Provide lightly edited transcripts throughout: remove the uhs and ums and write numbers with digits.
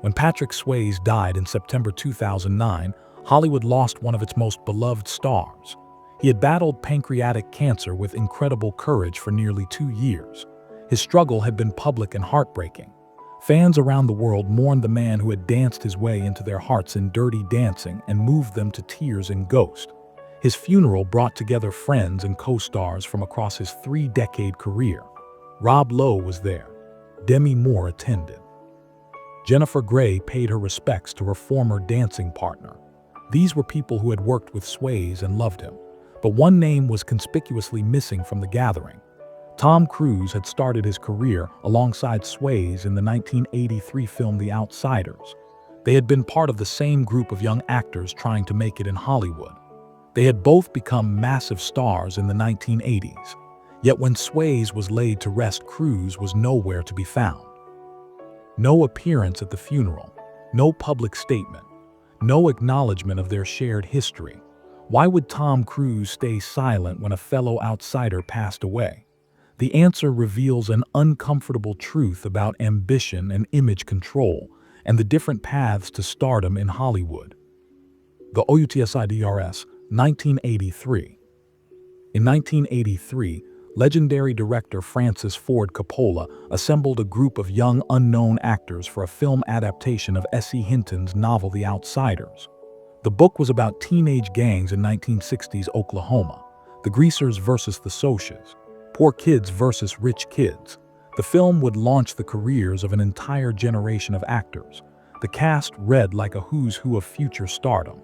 When Patrick Swayze died in September 2009, Hollywood lost one of its most beloved stars. He had battled pancreatic cancer with incredible courage for nearly 2 years. His struggle had been public and heartbreaking. Fans around the world mourned the man who had danced his way into their hearts in Dirty Dancing and moved them to tears in Ghost. His funeral brought together friends and co-stars from across his 3-decade career. Lowe was there. Demi Moore attended. Jennifer Grey paid her respects to her former dancing partner. These were people who had worked with Swayze and loved him. But one name was conspicuously missing from the gathering. Tom Cruise had started his career alongside Swayze in the 1983 film The Outsiders. They had been part of the same group of young actors trying to make it in Hollywood. They had both become massive stars in the 1980s. Yet when Swayze was laid to rest, Cruise was nowhere to be found. No appearance at the funeral, no public statement, no acknowledgement of their shared history. Why would Tom Cruise stay silent when a fellow outsider passed away? The answer reveals an uncomfortable truth about ambition and image control and the different paths to stardom in Hollywood. The Outsiders, 1983. In 1983, legendary director Francis Ford Coppola assembled a group of young unknown actors for a film adaptation of S.E. Hinton's novel The Outsiders. The book was about teenage gangs in 1960s Oklahoma, the Greasers versus the Socs, poor kids versus rich kids. The film would launch the careers of an entire generation of actors. The cast read like a who's who of future stardom.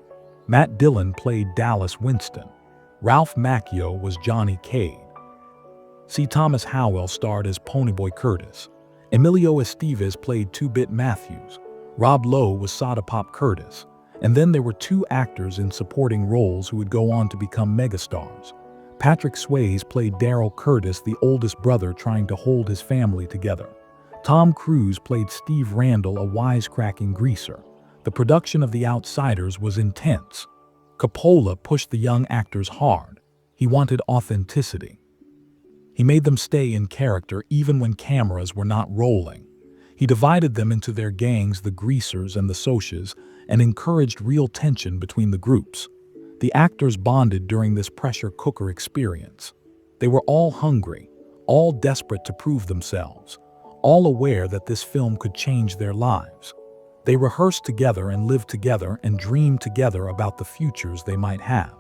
Matt Dillon played Dallas Winston. Ralph Macchio was Johnny Cade. C. Thomas Howell starred as Ponyboy Curtis. Emilio Estevez played Two-Bit Matthews. Rob Lowe was Soda Pop Curtis. And then there were 2 actors in supporting roles who would go on to become megastars. Patrick Swayze played Daryl Curtis, the oldest brother trying to hold his family together. Tom Cruise played Steve Randall, a wisecracking greaser. The production of The Outsiders was intense. Coppola pushed the young actors hard. He wanted authenticity. He made them stay in character even when cameras were not rolling. He divided them into their gangs, the Greasers and the Socs, and encouraged real tension between the groups. The actors bonded during this pressure cooker experience. They were all hungry, all desperate to prove themselves, all aware that this film could change their lives. They rehearsed together and lived together and dreamed together about the futures they might have.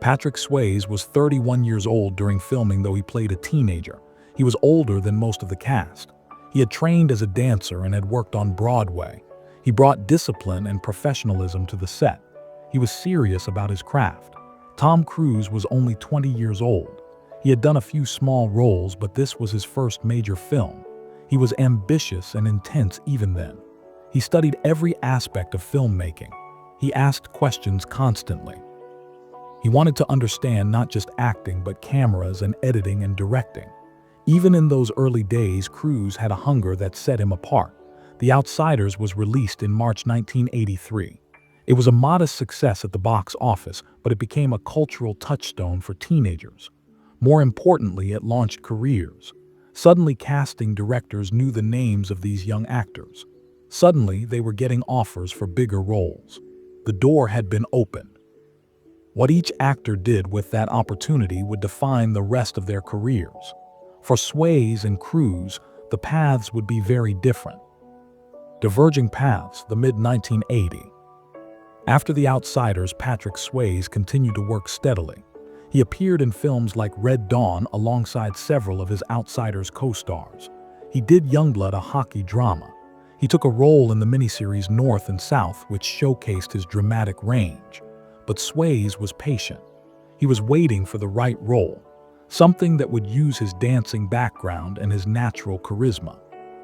Patrick Swayze was 31 years old during filming, though he played a teenager. He was older than most of the cast. He had trained as a dancer and had worked on Broadway. He brought discipline and professionalism to the set. He was serious about his craft. Tom Cruise was only 20 years old. He had done a few small roles, but this was his first major film. He was ambitious and intense even then. He studied every aspect of filmmaking. He asked questions constantly. He wanted to understand not just acting, but cameras and editing and directing. Even in those early days, Cruise had a hunger that set him apart. The Outsiders was released in March 1983. It was a modest success at the box office, but it became a cultural touchstone for teenagers. More importantly, it launched careers. Suddenly, casting directors knew the names of these young actors. Suddenly, they were getting offers for bigger roles. The door had been opened. What each actor did with that opportunity would define the rest of their careers. For Swayze and Cruise, the paths would be very different. Diverging paths, the mid-1980. After The Outsiders, Patrick Swayze continued to work steadily. He appeared in films like Red Dawn alongside several of his Outsiders co-stars. He did Youngblood, a hockey drama. He took a role in the miniseries North and South, which showcased his dramatic range. But Swayze was patient. He was waiting for the right role, something that would use his dancing background and his natural charisma.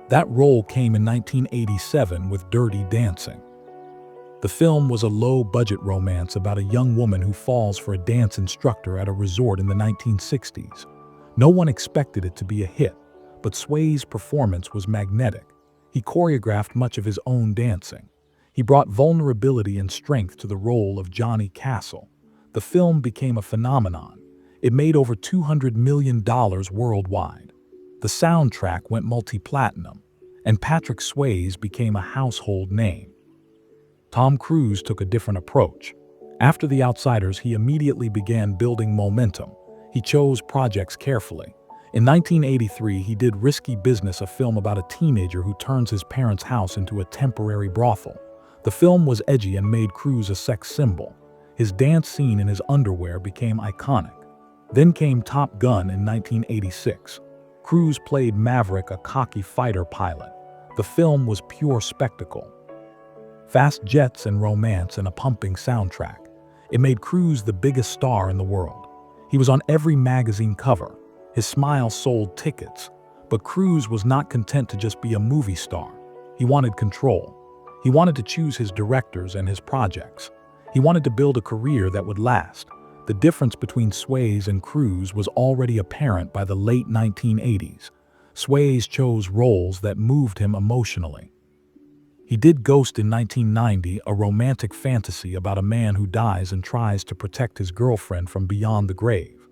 That role came in 1987 with Dirty Dancing. The film was a low-budget romance about a young woman who falls for a dance instructor at a resort in the 1960s. No one expected it to be a hit, but Swayze's performance was magnetic. He choreographed much of his own dancing. He brought vulnerability and strength to the role of Johnny Castle. The film became a phenomenon. It made over $200 million worldwide. The soundtrack went multi-platinum. and Patrick Swayze became a household name. Tom Cruise took a different approach. After The Outsiders, he immediately began building momentum. He chose projects carefully. In 1983, he did Risky Business, a film about a teenager who turns his parents' house into a temporary brothel. The film was edgy and made Cruise a sex symbol. His dance scene in his underwear became iconic. Then came Top Gun in 1986. Cruise played Maverick, a cocky fighter pilot. The film was pure spectacle. Fast jets and romance and a pumping soundtrack. It made Cruise the biggest star in the world. He was on every magazine cover. His smile sold tickets. But Cruise was not content to just be a movie star. He wanted control. He wanted to choose his directors and his projects. He wanted to build a career that would last. The difference between Swayze and Cruise was already apparent by the late 1980s. Swayze chose roles that moved him emotionally. He did Ghost in 1990, a romantic fantasy about a man who dies and tries to protect his girlfriend from beyond the grave.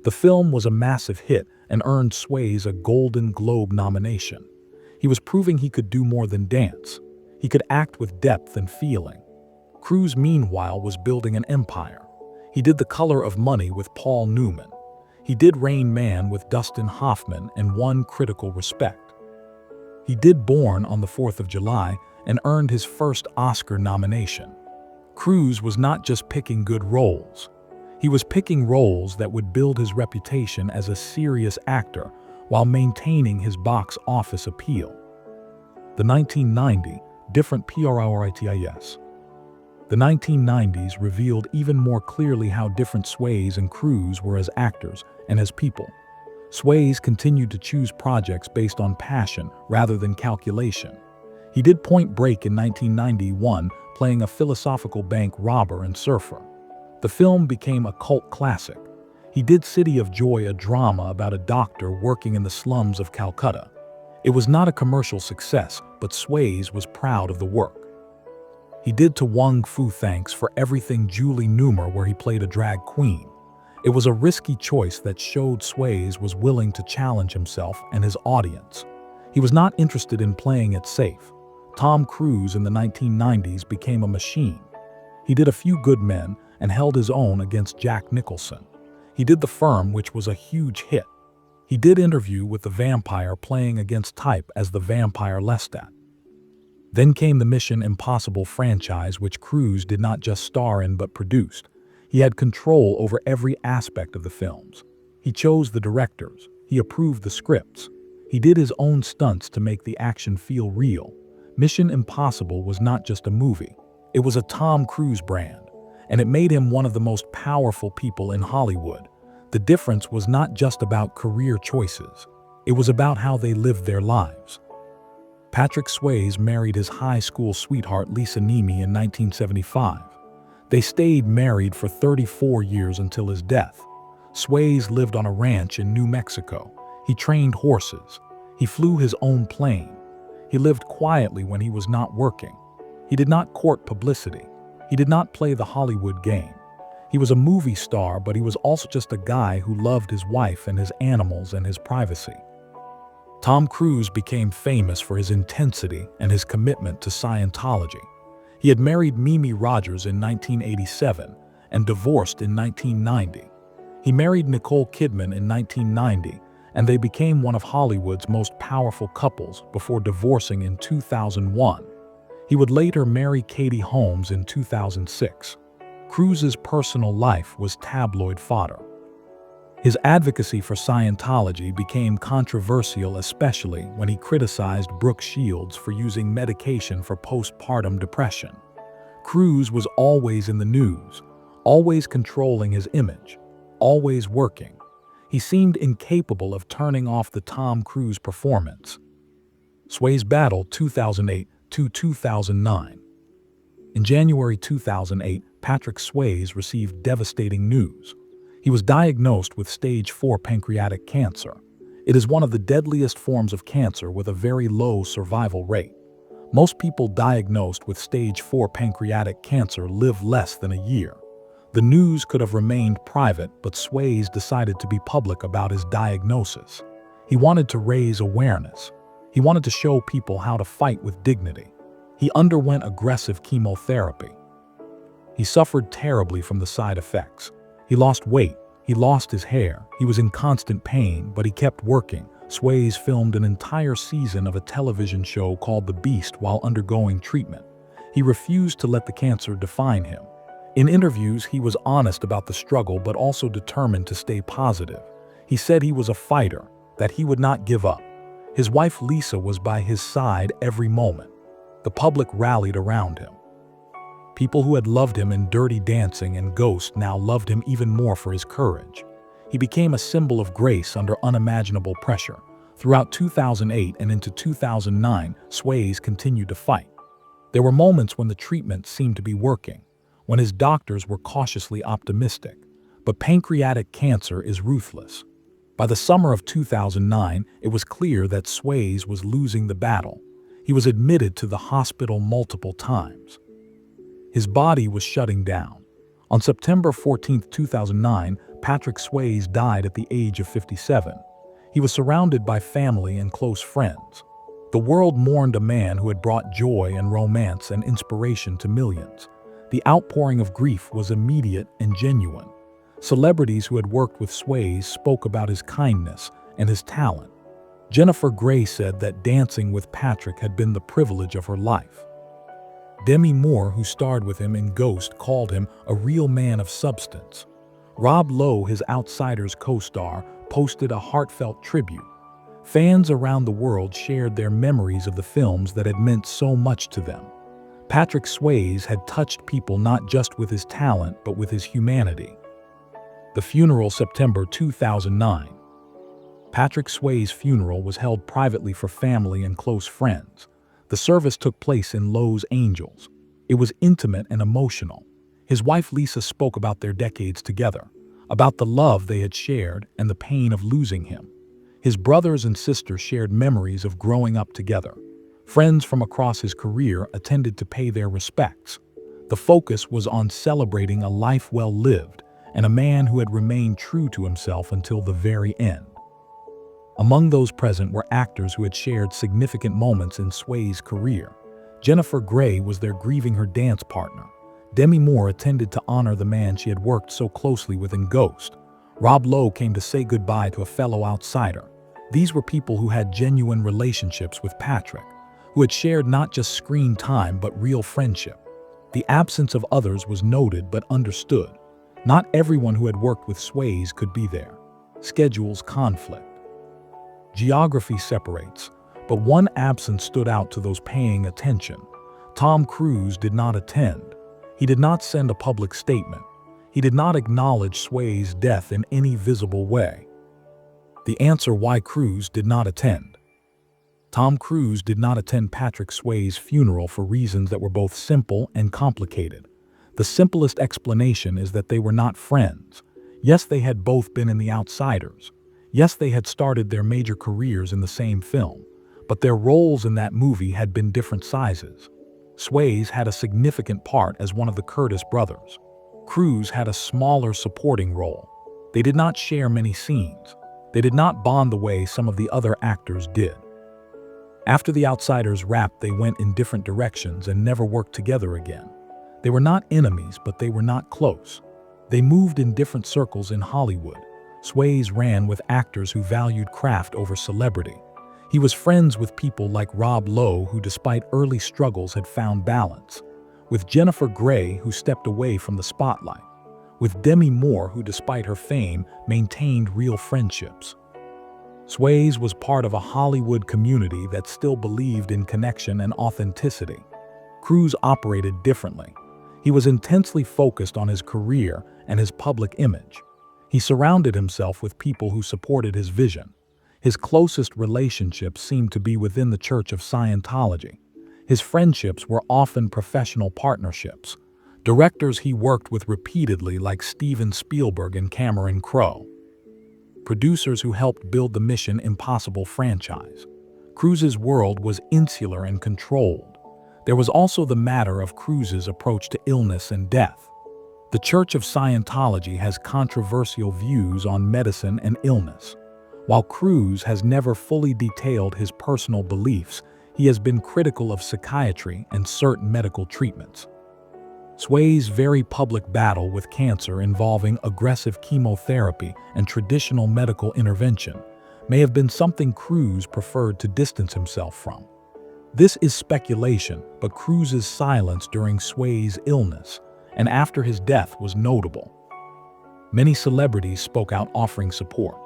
The film was a massive hit and earned Swayze a Golden Globe nomination. He was proving he could do more than dance. He could act with depth and feeling. Cruise, meanwhile, was building an empire. He did The Color of Money with Paul Newman. He did Rain Man with Dustin Hoffman and won critical respect. He did Born on the 4th of July and earned his first Oscar nomination. Cruise was not just picking good roles. He was picking roles that would build his reputation as a serious actor while maintaining his box office appeal. The 1990 different priorities. The 1990s revealed even more clearly how different Swayze and Cruise were as actors and as people. Swayze continued to choose projects based on passion rather than calculation. He did Point Break in 1991, playing a philosophical bank robber and surfer. The film became a cult classic. He did City of Joy, a drama about a doctor working in the slums of Calcutta. It was not a commercial success, but Swayze was proud of the work. He did To Wong Fu, Thanks for Everything, Julie Newmar, where he played a drag queen. It was a risky choice that showed Swayze was willing to challenge himself and his audience. He was not interested in playing it safe. Tom Cruise in the 1990s became a machine. He did A Few Good Men and held his own against Jack Nicholson. He did The Firm, which was a huge hit. He did Interview with the Vampire, playing against type as the vampire Lestat. Then came the Mission Impossible franchise, which Cruise did not just star in but produced. He had control over every aspect of the films. He chose the directors. He approved the scripts. He did his own stunts to make the action feel real. Mission Impossible was not just a movie. It was a Tom Cruise brand, and it made him one of the most powerful people in Hollywood. The difference was not just about career choices. It was about how they lived their lives. Patrick Swayze married his high school sweetheart Lisa Nemi in 1975. They stayed married for 34 years until his death. Swayze lived on a ranch in New Mexico. He trained horses. He flew his own plane. He lived quietly when he was not working. He did not court publicity. He did not play the Hollywood game. He was a movie star, but he was also just a guy who loved his wife and his animals and his privacy. Tom Cruise became famous for his intensity and his commitment to Scientology. He had married Mimi Rogers in 1987 and divorced in 1990. He married Nicole Kidman in 1990, and they became one of Hollywood's most powerful couples before divorcing in 2001. He would later marry Katie Holmes in 2006. Cruise's personal life was tabloid fodder. His advocacy for Scientology became controversial, especially when he criticized Brooke Shields for using medication for postpartum depression. Cruise was always in the news, always controlling his image, always working. He seemed incapable of turning off the Tom Cruise performance. Swayze battle 2008 to 2009. In January 2008, Patrick Swayze received devastating news. He was diagnosed with stage 4 pancreatic cancer. It is one of the deadliest forms of cancer with a very low survival rate. Most people diagnosed with stage 4 pancreatic cancer live less than a year. The news could have remained private, but Swayze decided to be public about his diagnosis. He wanted to raise awareness. He wanted to show people how to fight with dignity. He underwent aggressive chemotherapy. He suffered terribly from the side effects. He lost weight. He lost his hair. He was in constant pain, but he kept working. Swayze filmed an entire season of a television show called The Beast while undergoing treatment. He refused to let the cancer define him. In interviews, he was honest about the struggle but also determined to stay positive. He said he was a fighter, that he would not give up. His wife Lisa was by his side every moment. The public rallied around him. People who had loved him in Dirty Dancing and Ghost now loved him even more for his courage. He became a symbol of grace under unimaginable pressure. Throughout 2008 and into 2009, Swayze continued to fight. There were moments when the treatment seemed to be working, when his doctors were cautiously optimistic. But pancreatic cancer is ruthless. By the summer of 2009, it was clear that Swayze was losing the battle. He was admitted to the hospital multiple times. His body was shutting down. On September 14, 2009, Patrick Swayze died at the age of 57. He was surrounded by family and close friends. The world mourned a man who had brought joy and romance and inspiration to millions. The outpouring of grief was immediate and genuine. Celebrities who had worked with Swayze spoke about his kindness and his talent. Jennifer Grey said that dancing with Patrick had been the privilege of her life. Demi Moore, who starred with him in Ghost, called him a real man of substance. Lowe, his Outsiders co-star, posted a heartfelt tribute. Fans around the world shared their memories of the films that had meant so much to them. Patrick Swayze had touched people not just with his talent but with his humanity. The funeral, September 2009. Patrick Swayze's funeral was held privately for family and close friends. The service took place in Lowe's Angels. It was intimate and emotional. His wife Lisa spoke about their decades together, about the love they had shared and the pain of losing him. His brothers and sisters shared memories of growing up together. Friends from across his career attended to pay their respects. The focus was on celebrating a life well lived and a man who had remained true to himself until the very end. Among those present were actors who had shared significant moments in Swayze's career. Jennifer Grey was there grieving her dance partner. Demi Moore attended to honor the man she had worked so closely with in Ghost. Lowe came to say goodbye to a fellow outsider. These were people who had genuine relationships with Patrick, who had shared not just screen time but real friendship. The absence of others was noted but understood. Not everyone who had worked with Swayze could be there. Schedules conflict. Geography separates, but one absence stood out to those paying attention. Tom Cruise did not attend. He did not send a public statement. He did not acknowledge Swayze's death in any visible way. The answer why Cruise did not attend. Tom Cruise did not attend Patrick Swayze's funeral for reasons that were both simple and complicated. The simplest explanation is that they were not friends. Yes, they had both been in The Outsiders. Yes, they had started their major careers in the same film, but their roles in that movie had been different sizes. Swayze had a significant part as one of the Curtis brothers. Cruise had a smaller supporting role. They did not share many scenes. They did not bond the way some of the other actors did. After The Outsiders wrapped, they went in different directions and never worked together again. They were not enemies, but they were not close. They moved in different circles in Hollywood. Swayze ran with actors who valued craft over celebrity. He was friends with people like Lowe, who despite early struggles had found balance. With Jennifer Grey, who stepped away from the spotlight. With Demi Moore, who despite her fame, maintained real friendships. Swayze was part of a Hollywood community that still believed in connection and authenticity. Cruise operated differently. He was intensely focused on his career and his public image. He surrounded himself with people who supported his vision. His closest relationships seemed to be within the Church of Scientology. His friendships were often professional partnerships. Directors he worked with repeatedly like Steven Spielberg and Cameron Crowe. Producers who helped build the Mission Impossible franchise. Cruise's world was insular and controlled. There was also the matter of Cruise's approach to illness and death. The Church of Scientology has controversial views on medicine and illness. While Cruise has never fully detailed his personal beliefs, he has been critical of psychiatry and certain medical treatments. Swayze's very public battle with cancer involving aggressive chemotherapy and traditional medical intervention may have been something Cruise preferred to distance himself from. This is speculation, but Cruise's silence during Swayze's illness and after his death was notable. Many celebrities spoke out offering support.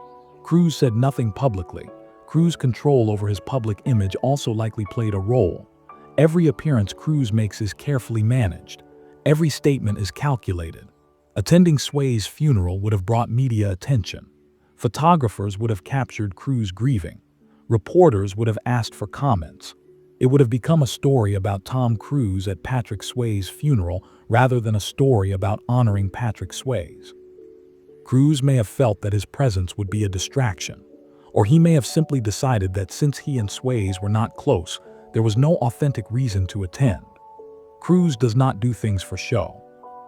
Cruise said nothing publicly. Cruise's control over his public image also likely played a role. Every appearance Cruise makes is carefully managed. Every statement is calculated. Attending Swayze's funeral would have brought media attention. Photographers would have captured Cruise grieving. Reporters would have asked for comments. It would have become a story about Tom Cruise at Patrick Swayze's funeral rather than a story about honoring Patrick Swayze. Cruise may have felt that his presence would be a distraction, or he may have simply decided that since he and Swayze were not close, there was no authentic reason to attend. Cruise does not do things for show.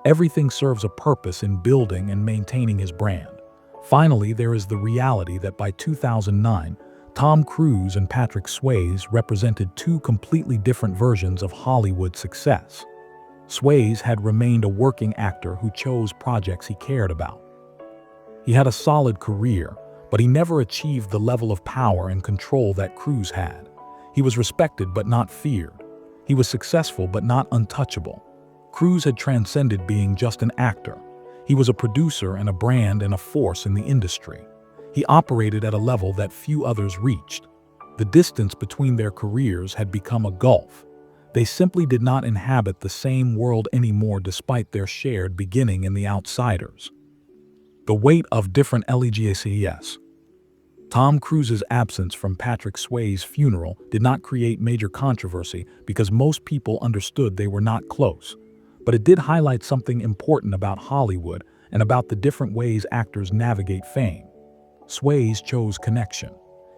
Everything serves a purpose in building and maintaining his brand. Finally, there is the reality that by 2009, Tom Cruise and Patrick Swayze represented two completely different versions of Hollywood success. Swayze had remained a working actor who chose projects he cared about. He had a solid career, but he never achieved the level of power and control that Cruise had. He was respected but not feared. He was successful but not untouchable. Cruise had transcended being just an actor. He was a producer and a brand and a force in the industry. He operated at a level that few others reached. The distance between their careers had become a gulf. They simply did not inhabit the same world anymore despite their shared beginning in The Outsiders. The weight of different legacies. Tom Cruise's absence from Patrick Swayze's funeral did not create major controversy because most people understood they were not close. But it did highlight something important about Hollywood and about the different ways actors navigate fame. Swayze chose connection.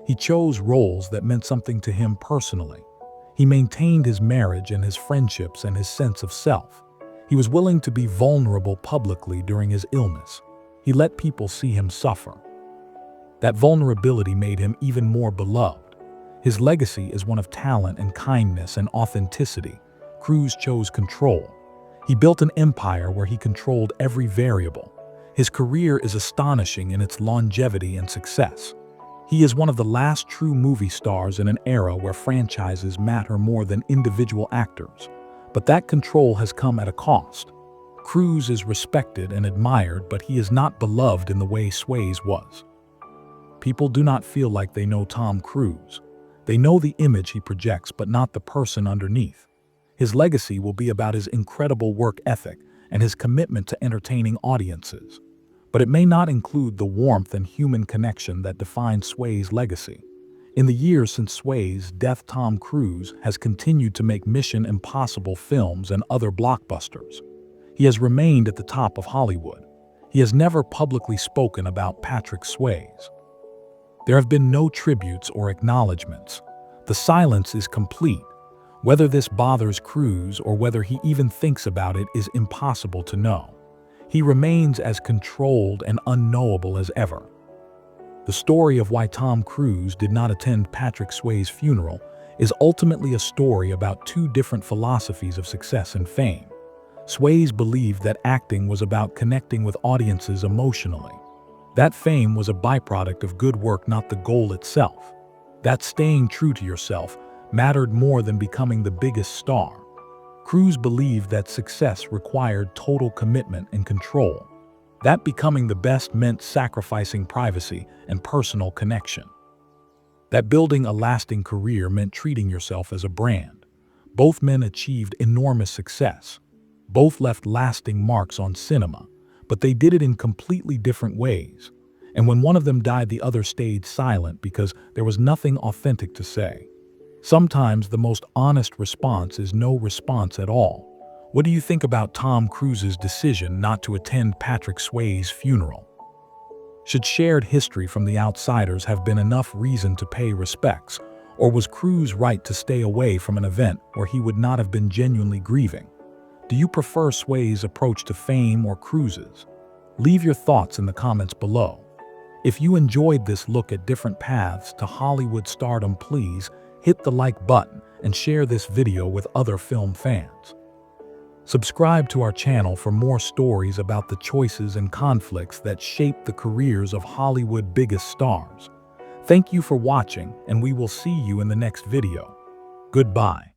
He chose roles that meant something to him personally. He maintained his marriage and his friendships and his sense of self. He was willing to be vulnerable publicly during his illness. He let people see him suffer. That vulnerability made him even more beloved. His legacy is one of talent and kindness and authenticity. Cruise chose control. He built an empire where he controlled every variable. His career is astonishing in its longevity and success. He is one of the last true movie stars in an era where franchises matter more than individual actors. But that control has come at a cost. Cruise is respected and admired, but he is not beloved in the way Swayze was. People do not feel like they know Tom Cruise. They know the image he projects, but not the person underneath. His legacy will be about his incredible work ethic and his commitment to entertaining audiences. But it may not include the warmth and human connection that define Swayze's legacy. In the years since Swayze's death, Tom Cruise has continued to make Mission Impossible films and other blockbusters. He has remained at the top of Hollywood. He has never publicly spoken about Patrick Swayze. There have been no tributes or acknowledgments. The silence is complete. Whether this bothers Cruise or whether he even thinks about it is impossible to know. He remains as controlled and unknowable as ever. The story of why Tom Cruise did not attend Patrick Swayze's funeral is ultimately a story about two different philosophies of success and fame. Swayze believed that acting was about connecting with audiences emotionally. That fame was a byproduct of good work, not the goal itself. That staying true to yourself mattered more than becoming the biggest star. Cruise believed that success required total commitment and control. That becoming the best meant sacrificing privacy and personal connection. That building a lasting career meant treating yourself as a brand. Both men achieved enormous success. Both left lasting marks on cinema, but they did it in completely different ways. And when one of them died, the other stayed silent because there was nothing authentic to say. Sometimes the most honest response is no response at all. What do you think about Tom Cruise's decision not to attend Patrick Swayze's funeral? Should shared history from The Outsiders have been enough reason to pay respects, or was Cruise right to stay away from an event where he would not have been genuinely grieving? Do you prefer Swayze's approach to fame or Cruise's? Leave your thoughts in the comments below. If you enjoyed this look at different paths to Hollywood stardom, please hit the like button and share this video with other film fans. Subscribe to our channel for more stories about the choices and conflicts that shape the careers of Hollywood's biggest stars. Thank you for watching, and we will see you in the next video. Goodbye.